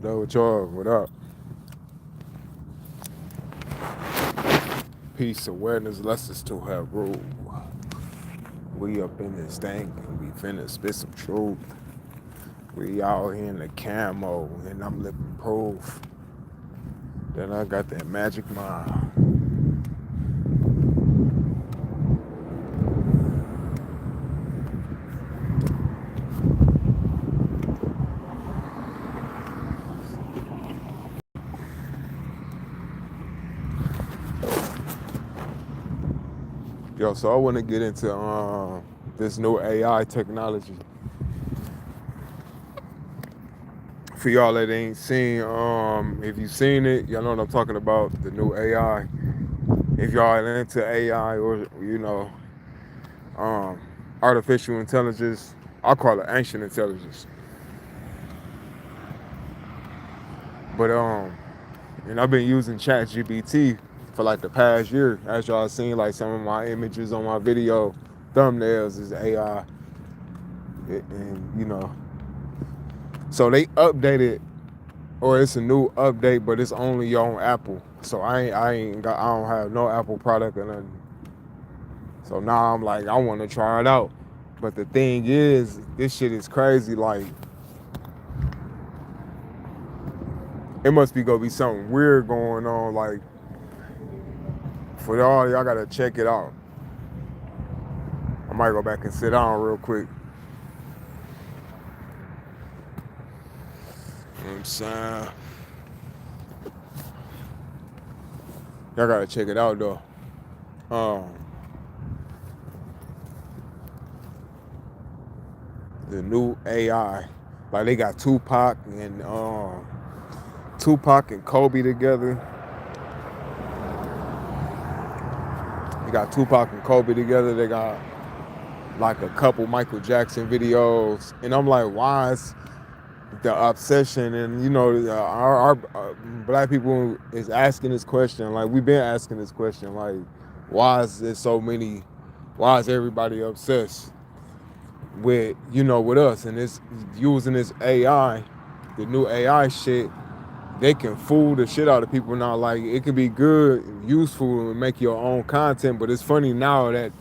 What up with y'all? What up? Peace, awareness, lessons to have rule. We up in this thing and we finna spit some truth. We out here in the camo and I'm living proof. Then I got that magic mind. Yo, so I want to get into this new AI technology. For y'all that ain't seen, if you seen it, y'all know what I'm talking about, the new AI. If y'all into AI or, um, artificial intelligence, I call it ancient intelligence. But and I've been using ChatGPT for like the past year. As y'all seen, like some of my images on my video thumbnails is AI, and so they updated, or it's a new update, but it's only on Apple. So I don't have no Apple product or nothing. So now I'm like, I want to try it out. But the thing is, this shit is crazy. Like, it must be gonna be something weird going on. Like, for y'all gotta check it out. I might go back and sit down real quick. You know what I'm saying? Y'all gotta check it out though. The new AI. Like they got Tupac and Kobe together. They got Tupac and Kobe together. They got like a couple Michael Jackson videos. And I'm like, why is the obsession? And our black people is asking this question. Like we've been asking this question. Like, why is there so many? Why is everybody obsessed with us? And it's using this AI, the new AI shit. They can fool the shit out of people now. Like it can be good, useful, and make your own content. But it's funny now that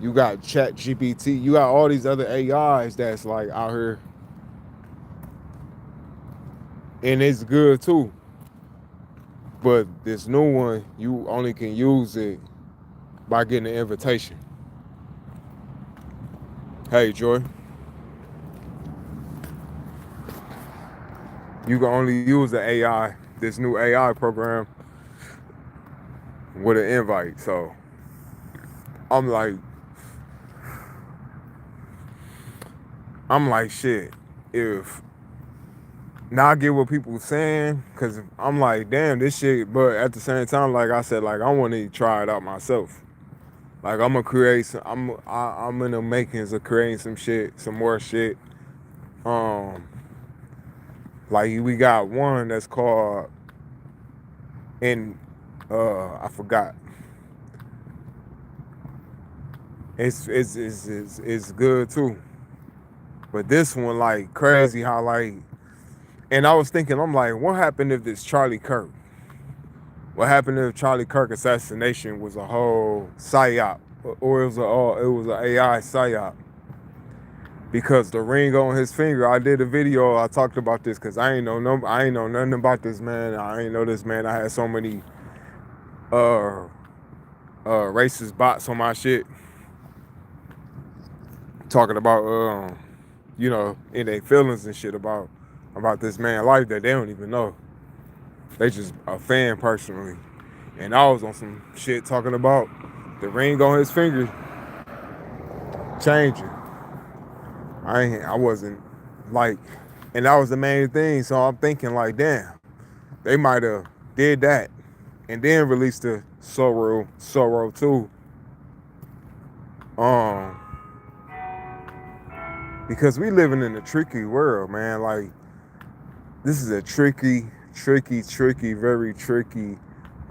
you got Chat GPT, you got all these other AIs that's like out here, and it's good too. But this new one, you only can use it by getting an invitation. Hey, Joy, you can only use the AI, this new AI program, with an invite. So I'm like, shit. If now I get what people saying, cause I'm like, damn, this shit. But at the same time, like I said, like I want to try it out myself. Like I'm gonna create some. I'm in the makings of creating some shit, some more shit. Like we got one that's called, and I forgot. It's good too. But this one like crazy how like, and I was thinking, I'm like, what happened if this Charlie Kirk? What happened if Charlie Kirk assassination was a whole psyop, or it was an AI psyop? Because the ring on his finger, I did a video. I talked about this because I ain't know nothing about this man. I ain't know this man. I had so many racist bots on my shit talking about in their feelings and shit about this man's life that they don't even know. They just a fan personally. And I was on some shit talking about the ring on his finger changing. I wasn't like, and that was the main thing. So I'm thinking like, damn, they might have did that and then released the Sora 2. Because we living in a tricky world, man. Like this is a tricky, very tricky.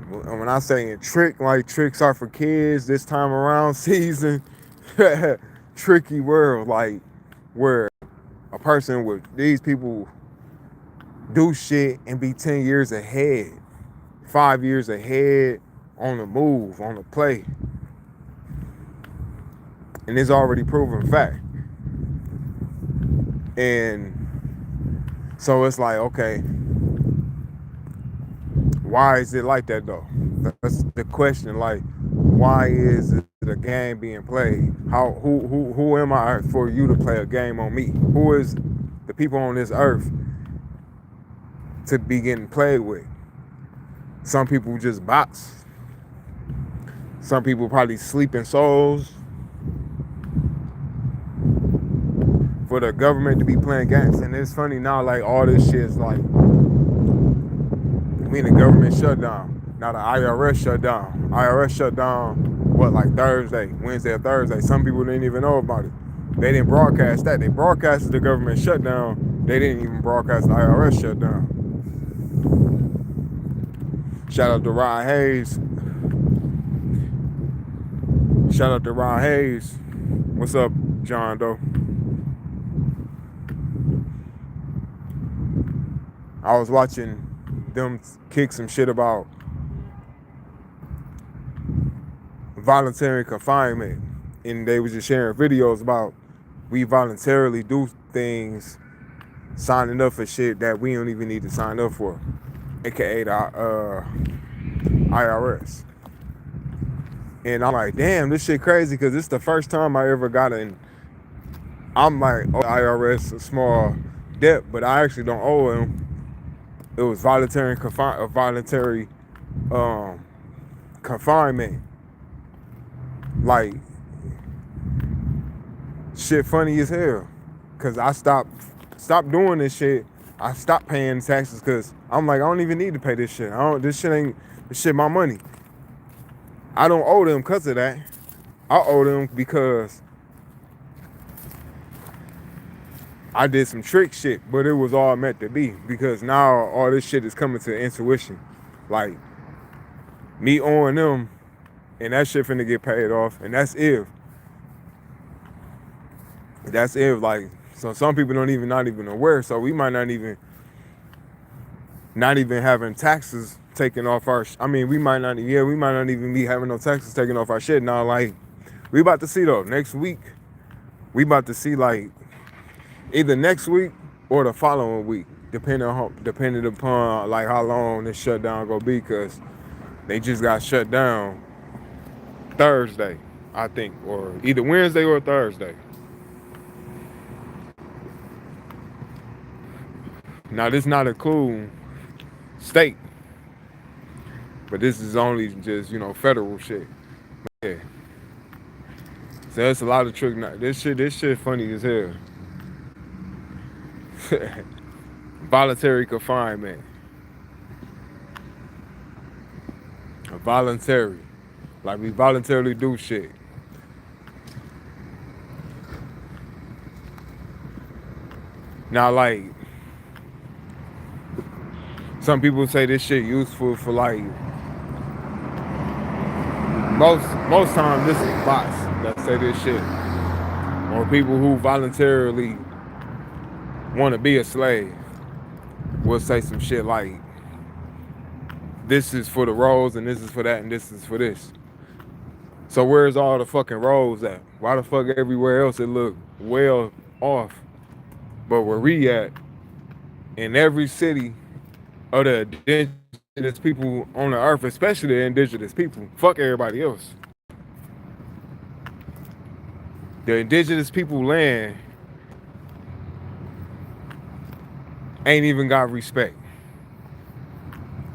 When I say trick, like tricks are for kids this time around season, tricky world, like where a person with these people do shit and be 10 years ahead, 5 years ahead on the move, on the play. And it's already proven fact. And so it's like, okay, why is it like that though? That's the question. Like, why is it a game being played? Who am I for you to play a game on me? Who is the people on this earth to be getting played with? Some people just bots. Some people probably sleeping souls for the government to be playing games. And it's funny now, like all this shit is like, I mean, the government shut down. Now the IRS shut down. IRS shut down, what, like Thursday, Wednesday or Thursday. Some people didn't even know about it. They didn't broadcast that. They broadcasted the government shutdown. They didn't even broadcast the IRS shutdown. Shout out to Rod Hayes. Shout out to Rod Hayes. What's up, John Doe? I was watching them kick some shit about voluntary confinement, and they was just sharing videos about we voluntarily do things, signing up for shit that we don't even need to sign up for, aka the IRS. And I'm like, damn, this shit crazy, because it's the first time I ever got in. I'm like, oh, IRS a small debt, but I actually don't owe them. It was voluntary confinement. Like, shit funny as hell. Cause I stopped doing this shit. I stopped paying taxes because I'm like, I don't even need to pay this shit. This shit my money. I don't owe them because of that. I owe them because I did some trick shit, but it was all meant to be, because now all this shit is coming to intuition. Like, me owing them, and that shit finna get paid off, and that's if. That's if, like, so some people not even aware, so we might not even having taxes taken off our, we might not even be having no taxes taken off our shit. Now, like, we about to see though, next week, we about to see, like, either next week or the following week, depending upon like how long this shutdown gonna be, because they just got shut down Thursday, I think, or either Wednesday or Thursday. Now, this not including state, but this is only just, federal shit. Yeah. So that's a lot of trick. This shit funny as hell. Voluntary confinement. Voluntary. Like, we voluntarily do shit. Now, like, some people say this shit useful for, like, most time this is bots that say this shit, or people who voluntarily want to be a slave will say some shit like, this is for the roles, and this is for that, and this is for this. So where's all the fucking roles at? Why the fuck everywhere else it look well off, but where we at, in every city of the indigenous people on the earth, especially the indigenous people, fuck everybody else. The indigenous people land ain't even got respect.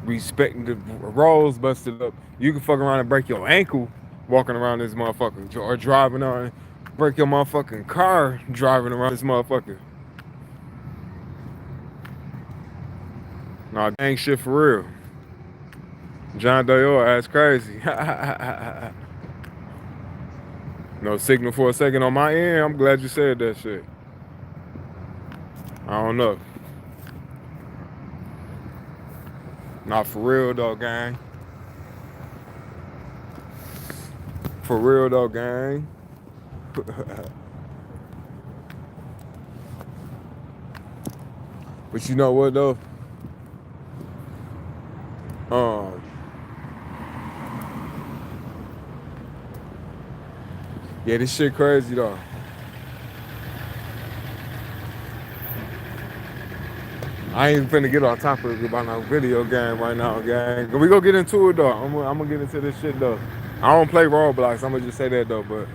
Respecting the roads busted up. You can fuck around and break your ankle walking around this motherfucker, or driving on, break your motherfucking car driving around this motherfucker. Nah, gang shit for real. John Doe, that's crazy. No signal for a second on my end. I'm glad you said that shit. I don't know. Not for real though, gang. For real though, gang. But you know what though? Yeah, this shit crazy though. I ain't finna get on topic about no video game right now, gang. We gonna get into it though. I'm gonna get into this shit though. I don't play Roblox. I'm gonna just say that though. But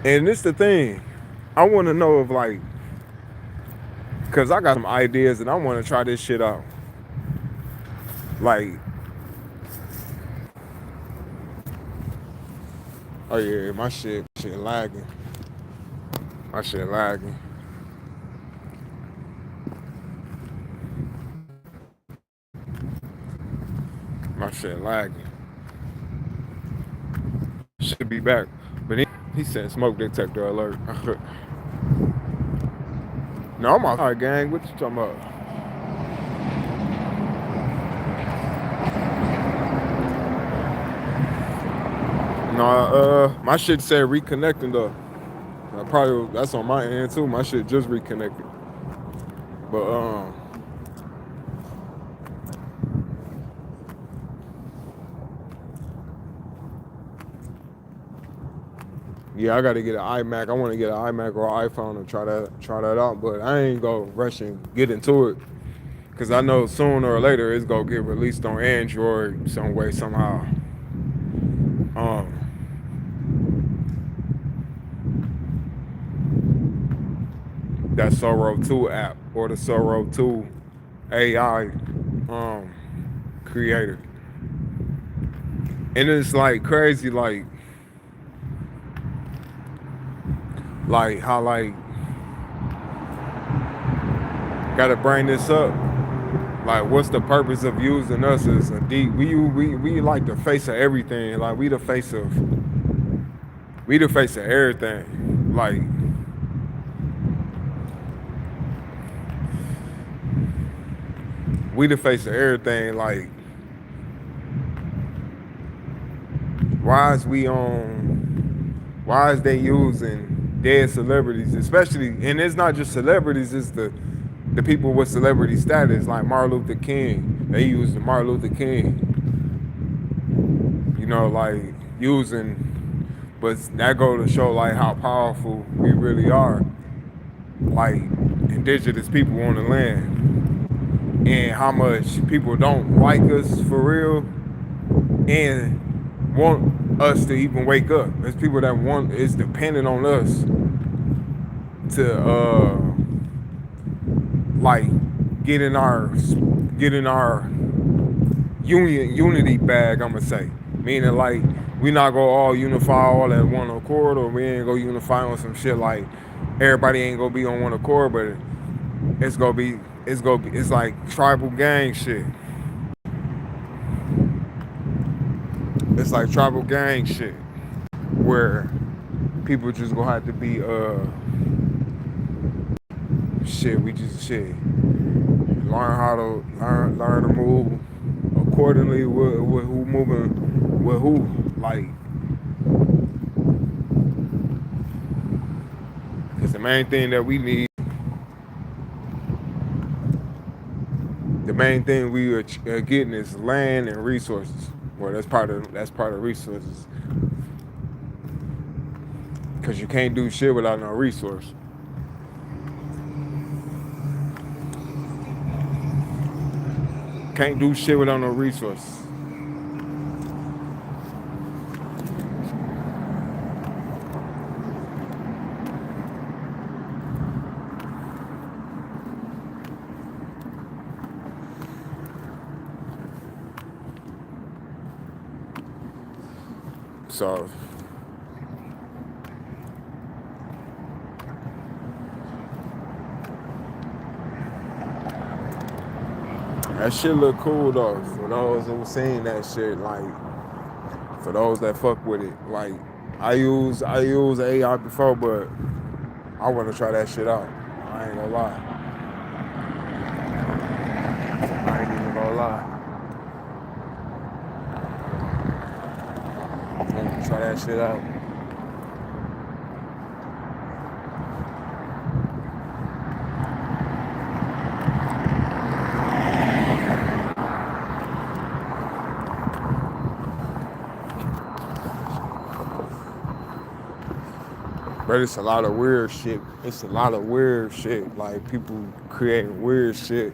and this the thing, I want to know if like, cause I got some ideas and I want to try this shit out. Like, oh yeah, my shit lagging. My shit lagging. My shit lagging. Should be back, but he said smoke detector alert. No, I'm outside, gang. What you talking about? No, my shit said reconnecting though. Probably that's on my end too. My shit just reconnected. But yeah, I gotta get an iMac. I want to get an iMac or an iPhone and try that out. But I ain't gonna rush and get into it because I know sooner or later it's gonna get released on Android some way somehow. Um, that Sora 2 app or the Sora 2 AI creator. And it's like crazy, like how like gotta bring this up. Like, what's the purpose of using us as a deep? We like the face of everything. Like we the face of everything. Like we the face of everything. Like why is we on? Why is they using dead celebrities, especially? And it's not just celebrities. It's the people with celebrity status, like Martin Luther King. They use the Martin Luther King. You know, like using, but that go to show like how powerful we really are, like indigenous people on the land, and how much people don't like us for real, and want us to even wake up. There's people that want is dependent on us to like get in our unity bag. I'ma say, meaning like we not gonna all unify all at one accord, or we ain't gonna unify on some shit like everybody ain't gonna be on one accord, but it's like tribal gang shit. It's like tribal gang shit where people just gonna have to be shit. We just shit learn how to learn to move accordingly with who moving with who. Like, cause the main thing that we need, the main thing we are getting is land and resources. Well, that's part of resources. Cause you can't do shit without no resource. Can't do shit without no resources. So that shit look cool though. For those who seen that shit, like for those that fuck with it, like I use AI before, but I want to try that shit out. I ain't gonna lie. I ain't even gonna lie. I want to try that shit out. But it's a lot of weird shit. It's a lot of weird shit. Like people creating weird shit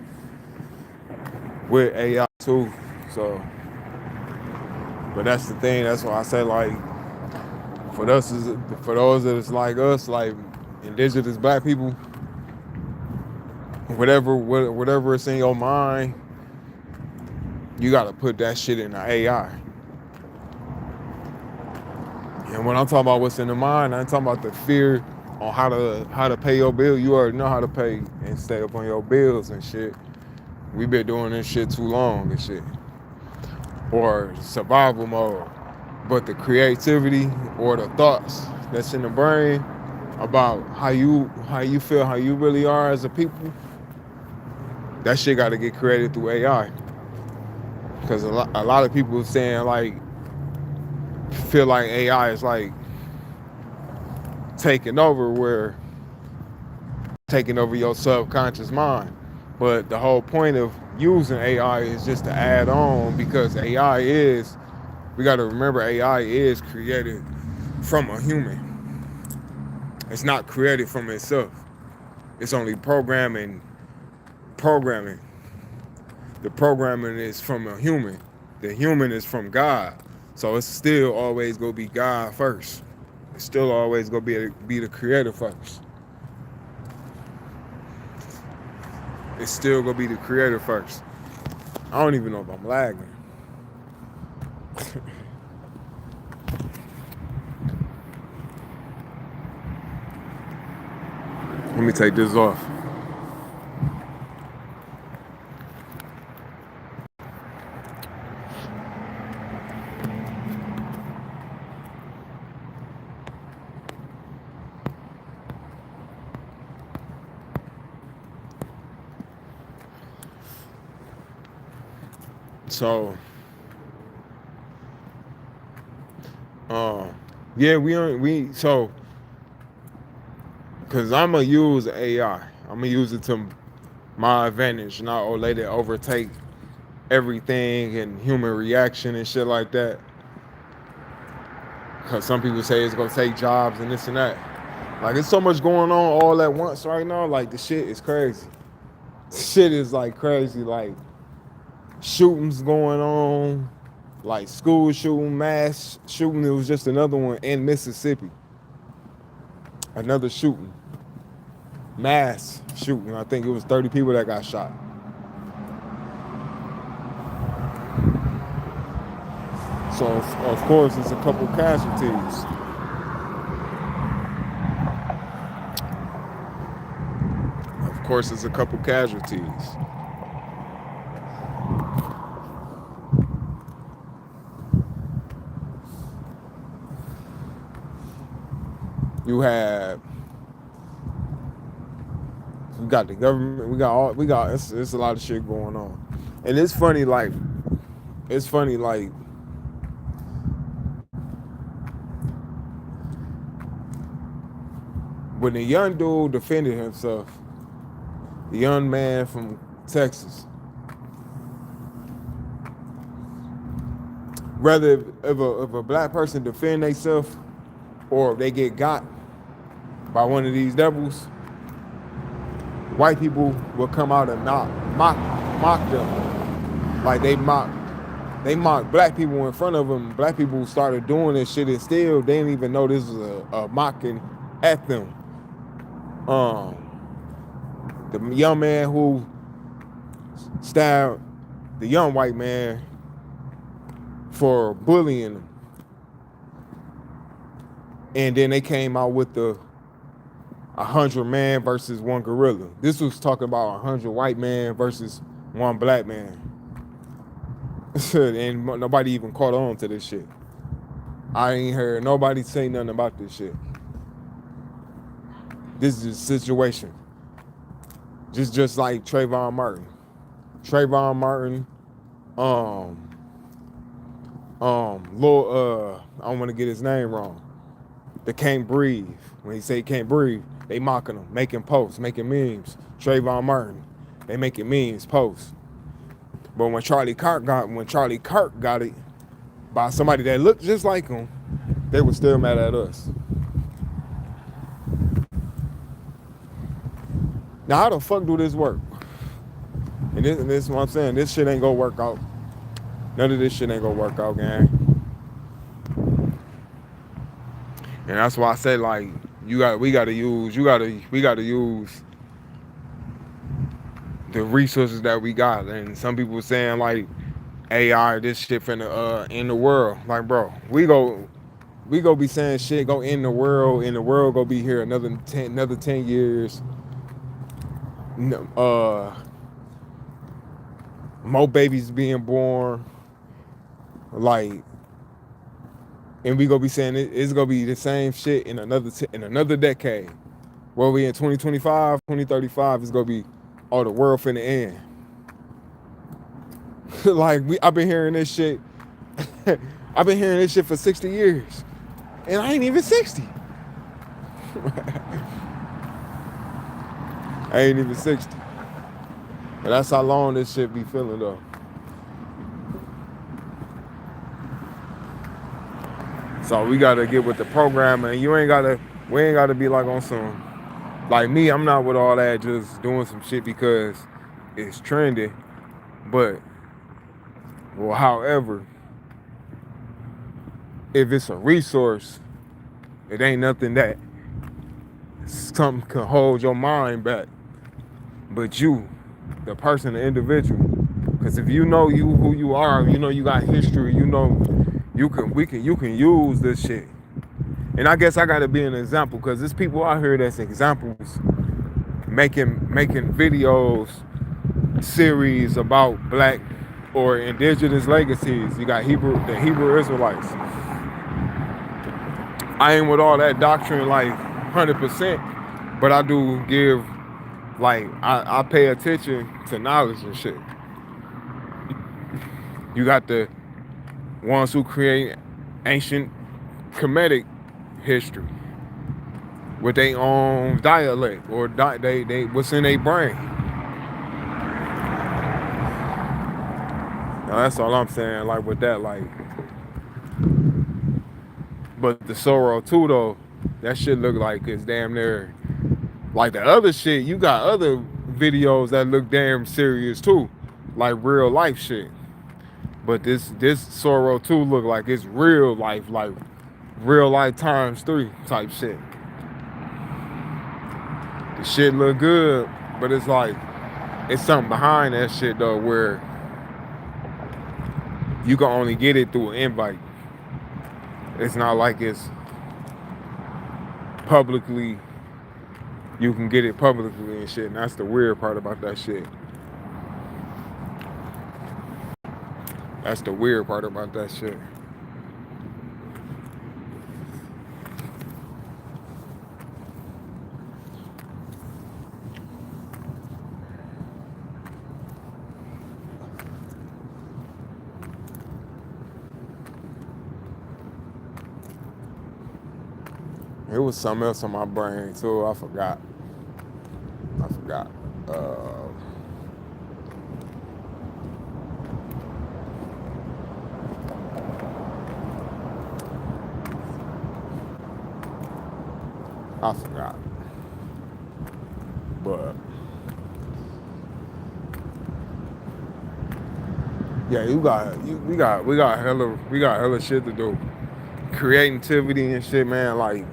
with AI too. So, but that's the thing. That's why I say like, for us, for those that is like us, like indigenous black people, whatever it's in your mind, you gotta put that shit in the AI. And when I'm talking about what's in the mind, I'm talking about the fear on how to pay your bill. You already know how to pay and stay up on your bills and shit. We been doing this shit too long and shit. Or survival mode. But the creativity or the thoughts that's in the brain about how you feel, how you really are as a people, that shit got to get created through AI. Because a lot of people saying like, feel like AI is like taking over your subconscious mind. But the whole point of using AI is just to add on, because we got to remember AI is created from a human. It's not created from itself. It's only programming. The programming is from a human. The human is from God. So it's still always gonna be God first. It's still always gonna be the creator first. It's still gonna be the creator first. I don't even know if I'm lagging. Let me take this off. So, yeah, because I'm gonna use AI. I'm gonna use it to my advantage, not let it overtake everything and human reaction and shit like that. Because some people say it's gonna take jobs and this and that. Like, it's so much going on all at once right now. Like, the shit is crazy. Shit is like crazy. Like, shootings going on, like school shooting, mass shooting. It was just another one in Mississippi. Another shooting, mass shooting. I think it was 30 people that got shot. So of course it's a couple casualties. Of course it's a couple casualties. We got the government, it's a lot of shit going on. And it's funny like when the young dude defended himself, the young man from Texas, whether if a black person defend themselves or if they get got by one of these devils, white people will come out and mock them. Like they mock black people in front of them. Black people started doing this shit and still they didn't even know this was a mocking at them. The young man who stabbed the young white man for bullying him. And then they came out with the 100 man versus one gorilla. This was talking about 100 white man versus one black man. And nobody even caught on to this shit. I ain't heard nobody say nothing about this shit. This is a situation. Just like Trayvon Martin. Trayvon Martin, I don't want to get his name wrong. The can't breathe. When he say he can't breathe, they mocking him, making posts, making memes. Trayvon Martin, they making memes, posts. But when Charlie Kirk got it by somebody that looked just like him, they were still mad at us. Now, how the fuck do this work? And this is what I'm saying. This shit ain't gonna work out. None of this shit ain't gonna work out, gang. And that's why I said, like, we gotta use the resources that we got. And some people were saying like AI, this shit finna in the world. Like, bro, we go be saying shit go in the world, go be here another 10 years. More babies being born, like, and we gonna be saying it's gonna be the same shit in another decade. Where we in 2025, 2035 is gonna be, oh, the world finna end. Like, I've been hearing this shit. I've been hearing this shit for 60 years, and I ain't even 60. I ain't even 60. But that's how long this shit be feeling though. So we gotta get with the program, and we ain't gotta be like on some, like me, I'm not with all that just doing some shit because it's trending. But, well, however, if it's a resource, it ain't nothing that something can hold your mind back. But you, the person, the individual. Because if you know who you are, you know you got history, you know you can use this shit. And I guess I gotta be an example, because there's people out here that's examples, making videos, series about black or indigenous legacies. You got the Hebrew Israelites. I ain't with all that doctrine like 100%, but I do give, like, I pay attention to knowledge and shit. You got the ones who create ancient Kemetic history with their own dialect or they what's in their brain. Now, that's all I'm saying. Like with that, like, but the Sora too though, that shit look like it's damn near like the other shit. You got other videos that look damn serious too, like real life shit. But this Sora 2 look like it's real life, like real life times 3 type shit. The shit look good, but it's like, it's something behind that shit though, where you can only get it through an invite. It's not like it's publicly, you can get it publicly and shit. And that's the weird part about that shit. That's the weird part about that shit. It was something else on my brain too. I forgot. I forgot. But yeah, we got hella shit to do. Creativity and shit, man, like,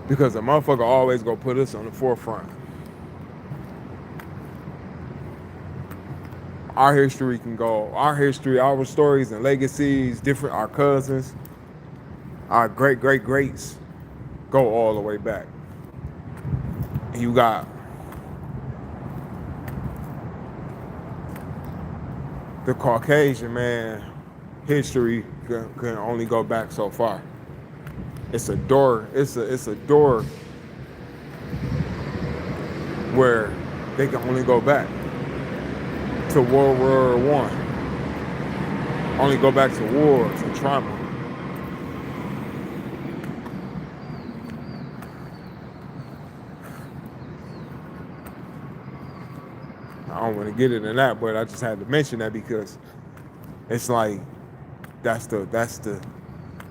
because the motherfucker always gonna put us on the forefront. Our history, our stories and legacies, different, our cousins, our greats go all the way back. And you got the Caucasian man history can only go back so far. It's a door where they can only go back to World War I. Only go back to wars and trauma. I don't want to get into that, but I just had to mention that because it's like that's the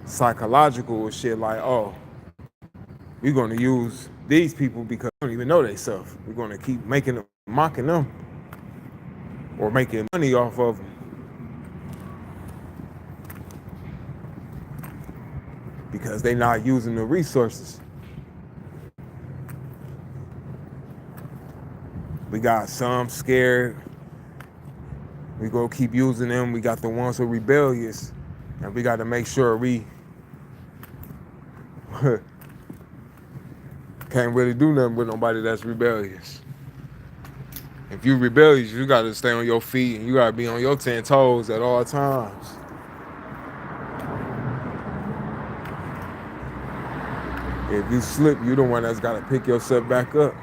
psychological shit. Like, oh, we're gonna use these people because they don't even know themselves. We're gonna keep mocking them or making money off of them because they not using the resources. We got some scared. We go keep using them. We got the ones who are rebellious, and we got to make sure we can't really do nothing with nobody that's rebellious. If you rebellious, you got to stay on your feet and you got to be on your 10 toes at all times. If you slip, you the one that's got to pick yourself back up.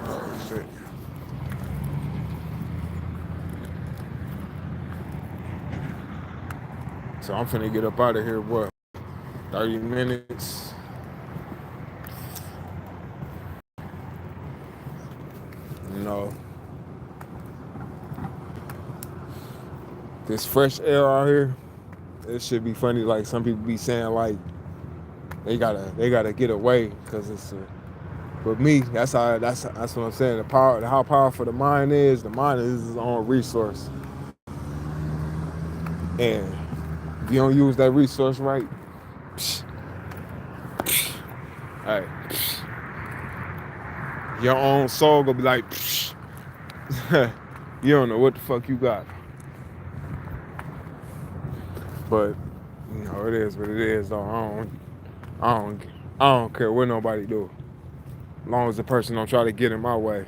Oh, shit. So I'm finna get up out of here, what, 30 minutes? You know, this fresh air out here, it should be funny. Like some people be saying, like they gotta get away because it's. But me, that's what I'm saying. How powerful the mind is. The mind is its own resource, and if you don't use that resource right, hey, your own soul gonna be like, you don't know what the fuck you got. But you know, it is what it is, though. I don't care what nobody do. As long as the person don't try to get in my way,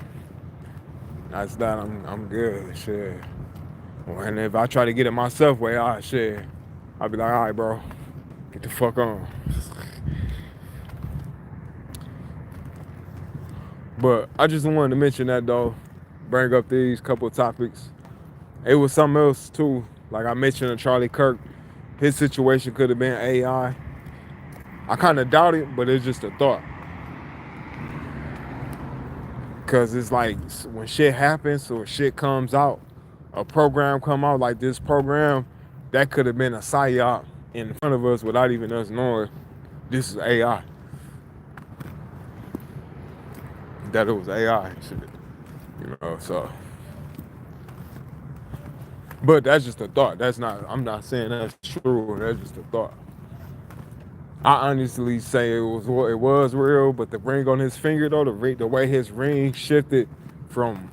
that's that. I'm good. Shit. And if I try to get in myself way, shit, I'll be like, all right, bro, get the fuck on. But I just wanted to mention that though, bring up these couple of topics. It was something else too. Like I mentioned, Charlie Kirk, his situation could have been AI. I kind of doubt it, but it's just a thought. Cause it's like when shit happens or shit comes out, a program come out like this program, that could have been a psyop in front of us without even us knowing this is AI. That it was AI and shit. You know, so. But that's just a thought. I'm not saying that's true. That's just a thought. I honestly say it was real, but the ring on his finger though, the way his ring shifted from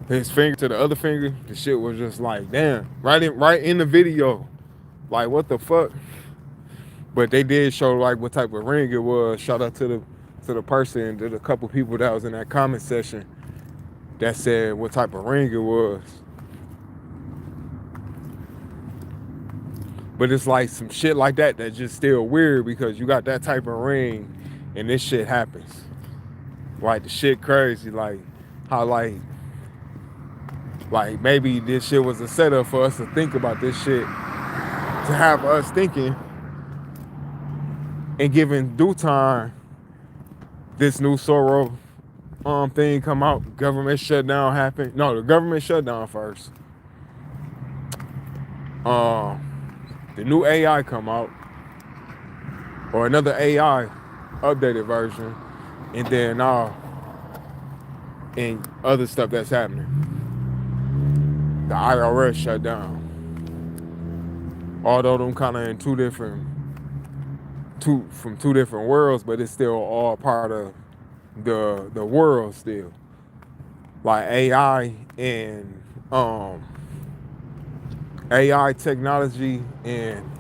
his finger to the other finger, the shit was just like, damn, right in the video. Like, what the fuck? But they did show like what type of ring it was. Shout out to the person, to the couple people that was in that comment section that said what type of ring it was. But it's like some shit like that that's just still weird because you got that type of ring and this shit happens. Like the shit crazy, like how like maybe this shit was a setup for us to think about this shit, to have us thinking, and given due time, this new Sora thing come out, government shutdown happened. No, the government shutdown first. The new AI come out, or another AI updated version, and then and other stuff that's happening. The IRS shut down. Although them kind of in two different worlds, but it's still all part of the world still. Like AI and AI technology and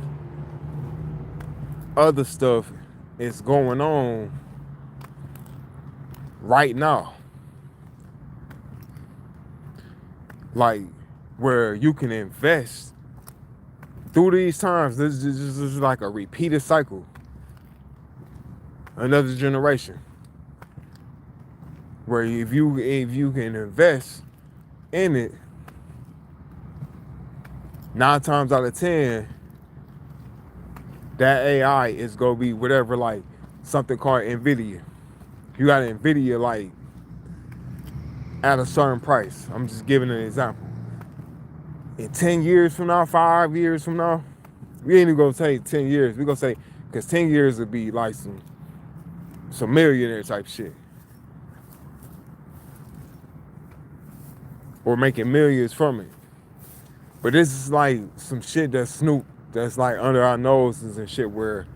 other stuff is going on right now. Like where you can invest through these times. This is like a repeated cycle. Another generation. Where if you can invest in it, 9 times out of 10, that AI is gonna be whatever, like something called NVIDIA. You got NVIDIA, like at a certain price. I'm just giving an example. In 10 years from now, 5 years from now, we ain't even gonna say 10 years. We gonna say, because 10 years would be like some millionaire type shit. Or making millions from it. But this is like some shit that's Snoop, that's like under our noses and shit where,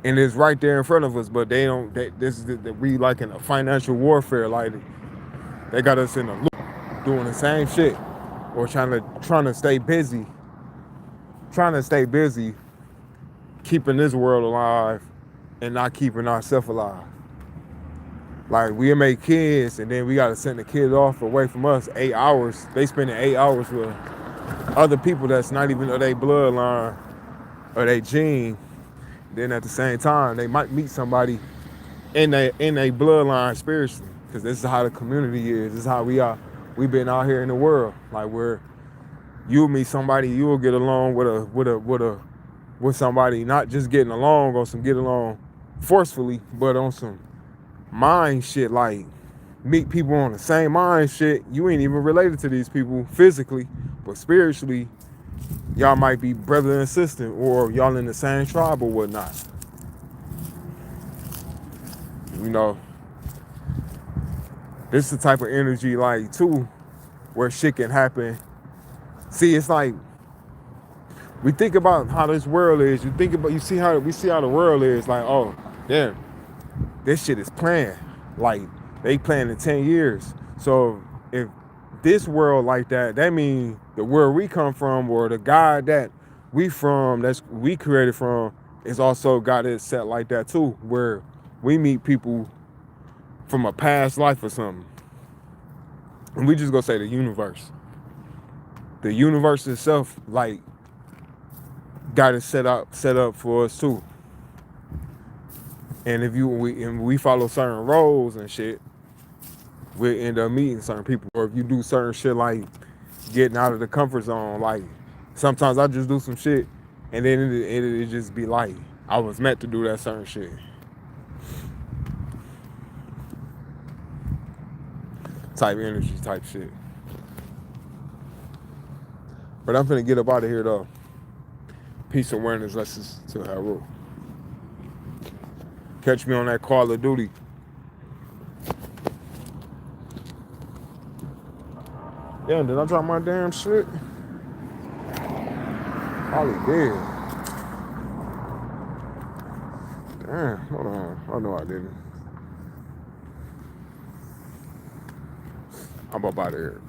and it's right there in front of us, but they don't, this is we like in a financial warfare, like they got us in a loop doing the same shit or trying to stay busy, keeping this world alive and not keeping ourselves alive. Like we make kids and then we gotta send the kids off away from us 8 hours. They spending 8 hours with other people that's not even of their bloodline or their gene. Then at the same time, they might meet somebody in their bloodline spiritually, because this is how the community is. This is how we are. We've been out here in the world, like where you'll meet somebody, you'll get along with somebody, not just getting along on some get along forcefully, but on some mind shit, like meet people on the same mind shit. You ain't even related to these people physically, but spiritually, y'all might be brother and sister, or y'all in the same tribe or whatnot. You know, this is the type of energy, like, too, where shit can happen. See, it's like, we think about how this world is. We see how the world is. Like, oh, damn, this shit is planned. Like, they planned in 10 years. So if this world like that, that means the world we come from, or the God that we created from, is also got it set like that too, where we meet people from a past life or something. And we just gonna say the universe. The universe itself, like, got it set up for us too. And if we follow certain roles and shit, we'll end up meeting certain people. Or if you do certain shit like getting out of the comfort zone, like sometimes I just do some shit and then it just be like I was meant to do that certain shit. Type energy, type shit. But I'm finna get up out of here though. Peace awareness lessons to Haru. Catch me on that Call of Duty. Damn, did I drop my damn shit? Probably did. Damn, hold on. Oh no, I didn't. I'm up out of here.